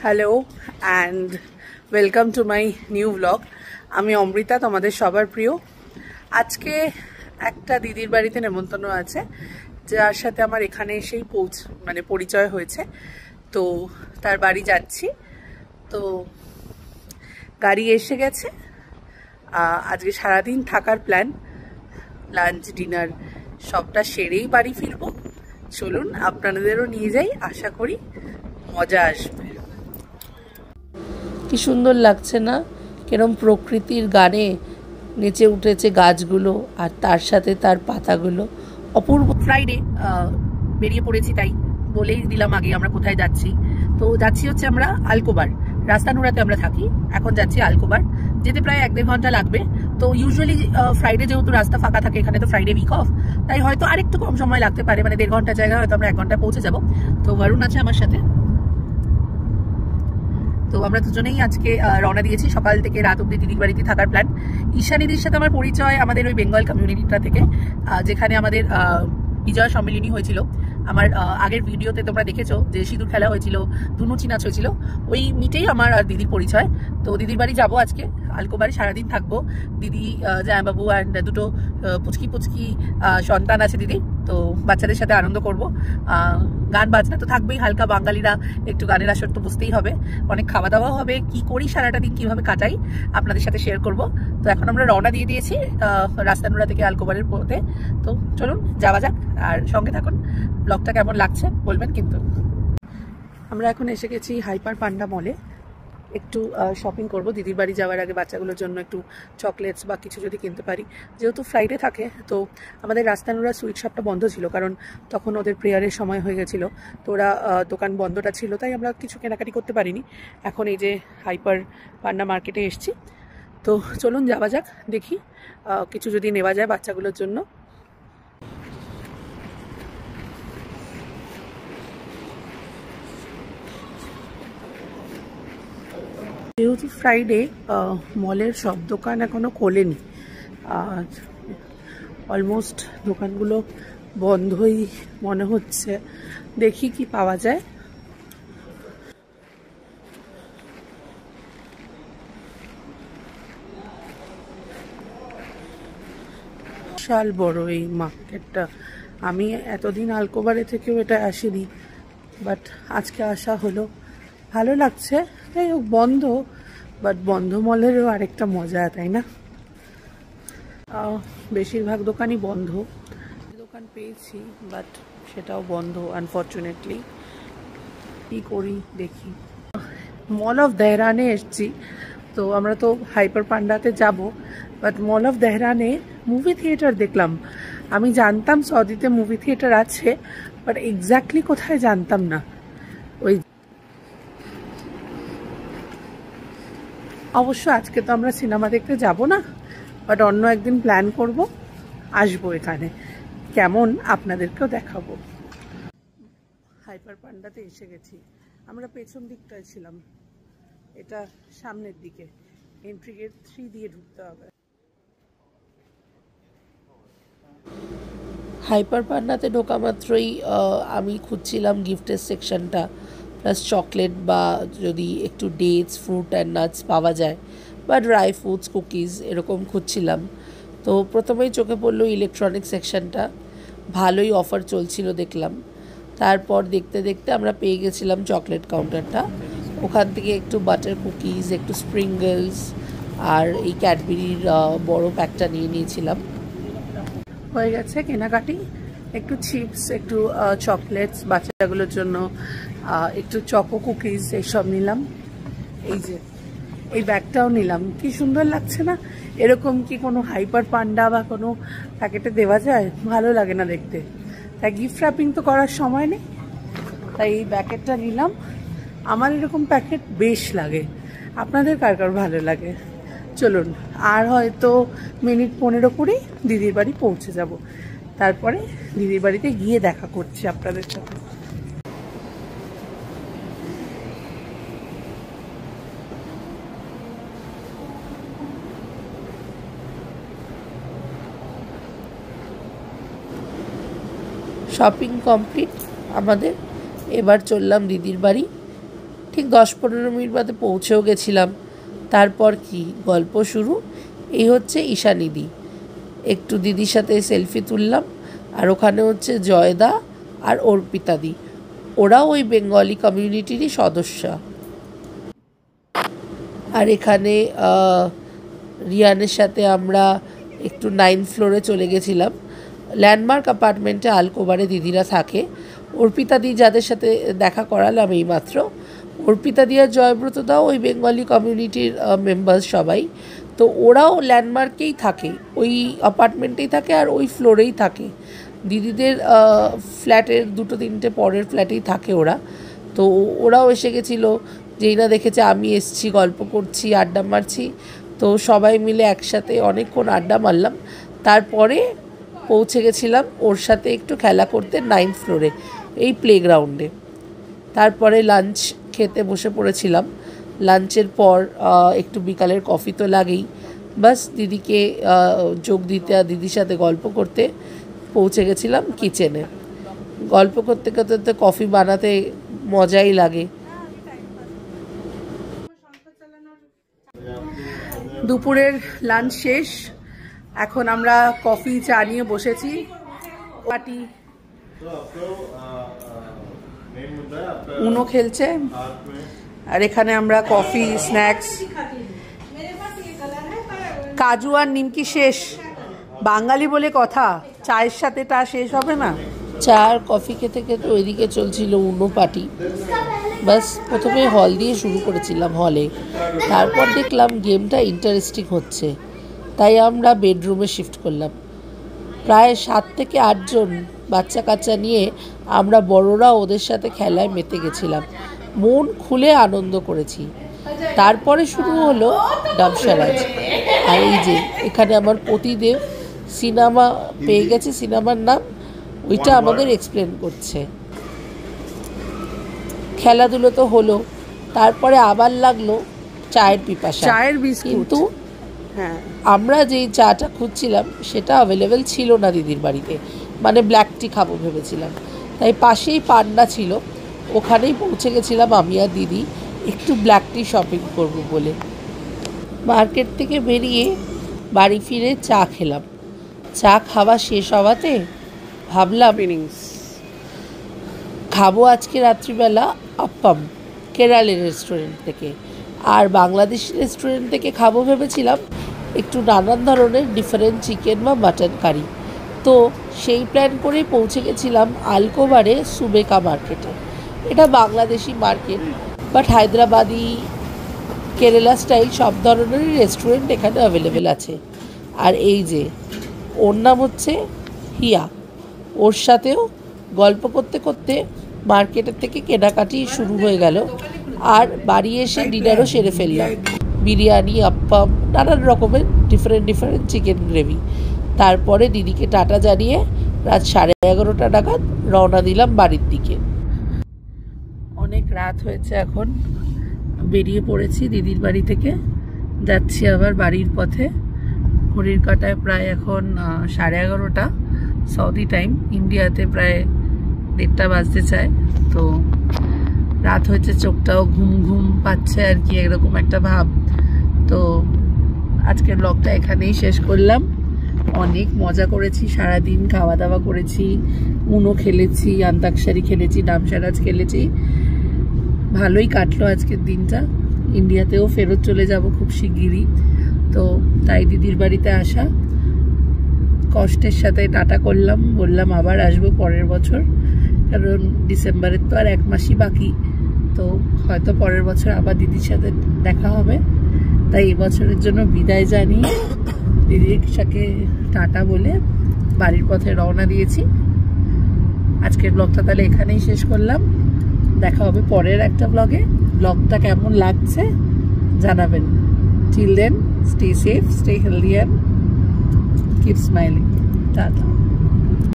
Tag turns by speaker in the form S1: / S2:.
S1: Hello and welcome to my new blog. আমি অমৃতা, তোমাদের সবার প্রিয়। আজকে একটা দিদির বাড়িতে নেমন্তন্ন আছে, যার সাথে আমার এখানে এসেই পরিচয় হয়েছে। তো তার বাড়ি যাচ্ছি। তো গাড়ি এসে গেছে। আজকে সারাদিন থাকার প্ল্যান, লাঞ্চ ডিনার সবটা সেরেই বাড়ি ফিরবো। চলুন আপনাদেরও নিয়ে যাই, আশা করি মজা আসবে। কি সুন্দর লাগছে না, কিরম প্রকৃতির গানে নেচে উঠেছে গাছগুলো আর তার সাথে তার পাতাগুলো, অপূর্ব। ফ্রাইডে বেরিয়ে পড়েছি, তাই বলেই দিলাম আগে আমরা কোথায় যাচ্ছি। তো যাচ্ছি হচ্ছে আমরা আলকোবার, রাস্তানুরাতে আমরা থাকি, এখন যাচ্ছি আলকোবার। যেতে প্রায় 1-1.5 ঘন্টা লাগবে। তো ইউজুয়ালি ফ্রাইডে যেহেতু রাস্তা ফাঁকা থাকে, এখানে তো ফ্রাইডে উইক অফ, তাই হয়তো আরেকটু কম সময় লাগতে পারে, মানে 1.5 ঘন্টা জায়গায় হয়তো আমরা 1 ঘন্টায় পৌঁছে যাবো। তো বরুণ আছে আমার সাথে। তো আমরা দুজনেই আজকে রওনা দিয়েছি, সকাল থেকে রাত অব্দি দিদির বাড়িতে থাকার প্ল্যান। ঈশানীদির সাথে আমার পরিচয় আমাদের ওই বেঙ্গল কমিউনিটিটা থেকে, যেখানে আমাদের বিজয় সম্মিলনী হয়েছিল। আমার আগের ভিডিওতে তোমরা দেখেছো যে সিঁদুর খেলা হয়েছিল, ধুনুচি নাচ হয়েছিল, ওই মিটেই আমার আর দিদির পরিচয়। তো দিদির বাড়ি যাবো আজকে, আলকোবারে সারাদিন থাকবো। দিদি, জামাইবাবু অ্যান্ড দুটো পুচকি সন্তান আছে দিদি। তো বাচ্চাদের সাথে আনন্দ করব। গান বাজনা তো থাকবেই, হালকা বাঙালিরা একটু গানের আসর তো বুঝতেই হবে। অনেক খাওয়া দাওয়া হবে, কি করি সারাটা দিন কিভাবে কাটাই আপনাদের সাথে শেয়ার করব। তো এখন আমরা রওনা দিয়ে দিয়েছি রাস্তানুরা থেকে আলকোবারের পথে। তো চলুন যাওয়া যাক, আর সঙ্গে থাকুন। ব্লগটা কেমন লাগছে বলবেন কিন্তু। আমরা এখন এসে গেছি হাইপার পান্ডা মলে, একটু শপিং করব দিদির বাড়ি যাওয়ার আগে। বাচ্চাগুলোর জন্য একটু চকলেটস বা কিছু যদি কিনতে পারি, যেহেতু ফ্রাইডে থাকে। তো আমাদের রাস্তানুরা সুইট শপটা বন্ধ ছিল, কারণ তখন ওদের প্রেয়ারের সময় হয়ে গেছিলো। তো ওরা দোকান বন্ধটা ছিল, তাই আমরা কিছু কেনাকাটি করতে পারিনি। এখন এই যে হাইপার পান্ডা মার্কেটে এসছি। তো চলুন যাওয়া যাক, দেখি কিছু যদি নেওয়া যায় বাচ্চাগুলোর জন্য। যেহেতু ফ্রাইডে, মলের সব দোকান এখনো খোলেনি, আর অলমোস্ট দোকানগুলো বন্ধই মনে হচ্ছে। দেখি কি পাওয়া যায়। বিশাল বড় এই মার্কেটটা। আমি এতদিন আলকোবারে থেকেও এটা আসিনি, বাট আজকে আসা হলো, ভালো লাগছে। যাই হোক, বন্ধ, বাট বন্ধ মলেরও আরেকটা মজা, তাই না? বেশিরভাগ দোকানই বন্ধ। দোকান পেয়েছি, বাট সেটাও বন্ধ আনফর্চুনেটলি। কি করি দেখি। মল অফ দেহরানে এসছি। তো আমরা তো হাইপার পান্ডাতে যাব, বাট মল অফ দেহরানে মুভি থিয়েটার দেখলাম। আমি জানতাম সৌদিতে মুভি থিয়েটার আছে, বাট এক্স্যাক্টলি কোথায় জানতাম না। ওই অবশ্য আজকে তো আমরা সিনেমা দেখতে যাব না, বাট অন্য একদিন প্ল্যান করব, আসবো এখানে, কেমন আপনাদেরকেও দেখাবো। হাইপার পান্ডাতে এসে গেছি। আমরা পেছন দিকটায় ছিলাম, এটা সামনের দিকে, এন্ট্রি গেট 3 দিয়ে ঢুকতে হবে। হাইপার পান্ডাতে ঢোকা মাত্রই আমি খুঁজছিলাম গিফটের সেকশনটা, প্লাস চকলেট বা যদি একটু ডেটস, ফ্রুট অ্যান্ড নাটস পাওয়া যায়, বা ড্রাই ফ্রুটস, কুকিজ এরকম খুঁজছিলাম। তো প্রথমেই চোখে পড়লো ইলেকট্রনিক সেকশনটা, ভালোই অফার চলছিল দেখলাম। তারপর দেখতে দেখতে আমরা পেয়ে গেছিলাম চকলেট কাউন্টারটা। ওখান থেকে একটু বাটার কুকিজ, একটু স্প্রিঙ্গলস আর এই ক্যাডবেরির বড় প্যাকটা নিয়ে নিয়েছিলাম। হয়ে গেছে কেনাকাটি, একটু চিপস, একটু চকলেটস বাচ্চাগুলোর জন্য, একটু চকো কুকিজ এইসব নিলাম। এই যে এই ব্যাগটাও নিলাম, কি সুন্দর লাগছে না? এরকম কি কোনো হাইপার পান্ডা বা কোনো প্যাকেটে দেওয়া যায়? ভালো লাগে না দেখতে, তাই গিফট র্যাপিং তো করার সময় নেই, তাই এই প্যাকেটটা নিলাম। আমার এরকম প্যাকেট বেশ লাগে, আপনাদের কার কার ভালো লাগে? চলুন, আর হয়তো মিনিট 15-20 দিদির বাড়ি পৌঁছে যাব। তারপরে দিদির বাড়িতে গিয়ে দেখা করছি আপনাদের সাথে। শপিং কমপ্লিট আমাদের, এবার চললাম দিদির বাড়ি।
S2: ঠিক 10-15 মিনিট বাদে পৌঁছেও গেছিলাম। তারপর কি গল্প শুরু। এই হচ্ছে ঈশানিদি, একটু দিদির সাথে সেলফি তুললাম। আর ওখানে হচ্ছে জয়দা আর অর্পিতাদি, ওরাও ওই বেঙ্গলি কমিউনিটিরই সদস্য। আর এখানে রিয়ানের সাথে আমরা একটু 9th ফ্লোরে চলে গেছিলাম। ল্যান্ডমার্ক অ্যাপার্টমেন্টে আলকোবারে দিদিরা থাকে। অর্পিতাদি যাদের সাথে দেখা করালাম এইমাত্র, অর্পিতাদি আর জয়ব্রতদাও ওই বেঙ্গলি কমিউনিটির মেম্বার্স সবাই। তো ওরাও ল্যান্ডমার্কেই থাকে, ওই অ্যাপার্টমেন্টেই থাকে আর ওই ফ্লোরেই থাকে। দিদিদের ফ্ল্যাটের 2-3টে পরের ফ্ল্যাটেই থাকে ওরা। তো ওরাও এসে গেছিলো, যেই না দেখেছে আমি এসছি, গল্প করছি, আড্ডা মারছি। তো সবাই মিলে একসাথে অনেকক্ষণ আড্ডা মারলাম। তারপরে পৌঁছে গেছিলাম ওর সাথে একটু খেলা করতে 9th ফ্লোরে, এই প্লেগ্রাউন্ডে। তারপরে লাঞ্চ খেতে বসে পড়েছিলাম। লাঞ্চের পর একটু বিকালের কফি তো লাগেই। বাস দিদিকে যোগ দিতে আর দিদির সাথে গল্প করতে পৌঁছে গেছিলাম কিচেনে। গল্প করতে করতে কফি বানাতে মজাই লাগে।
S1: দুপুরের লাঞ্চ শেষ, এখন আমরা কফি চা নিয়ে বসেছি। পার্টি উনো খেলছে, আর এখানে আমরা কফি, স্ন্যাক্স, কাজু আর নিমকি শেষ। বাঙালি বলে কথা, চায়ের সাথে তা শেষ হবে না।
S2: চা আর কফি খেতে খেতে ওইদিকে চলছিল উনো পার্টি। বাস প্রথমে হল দিয়ে শুরু করেছিলাম, হলে। তারপর দেখলাম গেমটা ইন্টারেস্টিং হচ্ছে, তাই আমরা বেডরুমে শিফট করলাম। প্রায় 7 থেকে 8 জন বাচ্চা কাচ্চা নিয়ে আমরা বড়রা ওদের সাথে খেলায় মেতে গেছিলাম। মন খুলে আনন্দ করেছি। তারপরে শুরু হলো ডাবসারাজ। আর এই যে এখানে আমার পতিদেব সিনেমা পেয়ে গেছে, সিনেমার নাম, ওইটা আমাদের এক্সপ্লেন করছে। খেলাধুলো তো হলো, তারপরে আবার লাগলো চায়ের পিপাসা,
S1: চায়ের বিস্কুট।
S2: কিন্তু আমরা যেই চাটা খুঁজছিলাম সেটা অ্যাভেলেবেল ছিল না দিদির বাড়িতে, মানে ব্ল্যাক টি খাবো ভেবেছিলাম। তাই পাশেই পান্ডা ছিল, ওখানেই পৌঁছে গেছিলাম আমি আর দিদি একটু ব্ল্যাক টি শপিং করবো বলে। মার্কেট থেকে বেরিয়ে বাড়ি ফিরে চা খেলাম। চা খাওয়া শেষ হওয়াতে ভাবলাম খাবো আজকে রাত্রিবেলা আপ্পাম কেরালের রেস্টুরেন্ট থেকে। আর বাংলাদেশি রেস্টুরেন্ট থেকে খাবো ভেবেছিলাম একটু নানান ধরনের ডিফারেন্ট চিকেন বা মাটন কারি। তো সেই প্ল্যান করেই পৌঁছে গেছিলাম আলকোবারে সুবেকা মার্কেটে। এটা Bangladeshi market, but Hyderabadi, Kerala style সব ধরনেরই রেস্টুরেন্ট এখানে অ্যাভেলেবেল আছে। আর এই যে ওর নাম হচ্ছে হিয়া, ওর সাথেও গল্প করতে করতে মার্কেটের থেকে কেনাকাটি শুরু হয়ে গেল। আর বাড়ি এসে ডিনারও সেরে ফেললাম, বিরিয়ানি, আপ্পাম, নানান রকমের ডিফারেন্ট চিকেন গ্রেভি। তারপরে দিদিকে টাটা জানিয়ে রাত 11:30 নাগাদ রওনা দিলাম বাড়ির দিকে।
S1: অনেক রাত হয়েছে, এখন বেরিয়ে পড়েছি দিদির বাড়ি থেকে, যাচ্ছি আবার বাড়ির পথে। ঘড়ির কাঁটায় প্রায় এখন 11:30 সৌদি টাইম, ইন্ডিয়াতে প্রায় 1:30 বাজতে চায়। তো রাত হয়েছে, চোখটাও ঘুম ঘুম পাচ্ছে আর কি, এরকম একটা ভাব। তো আজকের ব্লগটা এখানেই শেষ করলাম। অনেক মজা করেছি, সারাদিন খাওয়া দাওয়া করেছি, উনো খেলেছি, আন্তাক্ষরী খেলেছি, ডাবসারাজ খেলেছি। ভালোই কাটলো আজকের দিনটা। ইন্ডিয়াতেও ফেরত চলে যাব খুব শিগগিরই, তো তাই দিদির বাড়িতে আসা। কষ্টের সাথে টাটা করলাম, বললাম আবার আসবো পরের বছর, কারণ ডিসেম্বরের তো আর 1 মাসই বাকি। তো হয়তো পরের বছর আবার দিদির সাথে দেখা হবে। তাই এবছরের জন্য বিদায় জানিয়ে দিদির সাথে টাটা বলে বাড়ির পথে রওনা দিয়েছি। আজকের ব্লগটা তাহলে এখানেই শেষ করলাম। দেখা হবে পরের একটা ব্লগে। ব্লগটা কেমন লাগছে জানাবেন। Till then, stay safe, stay healthy and keep smiling. Tata.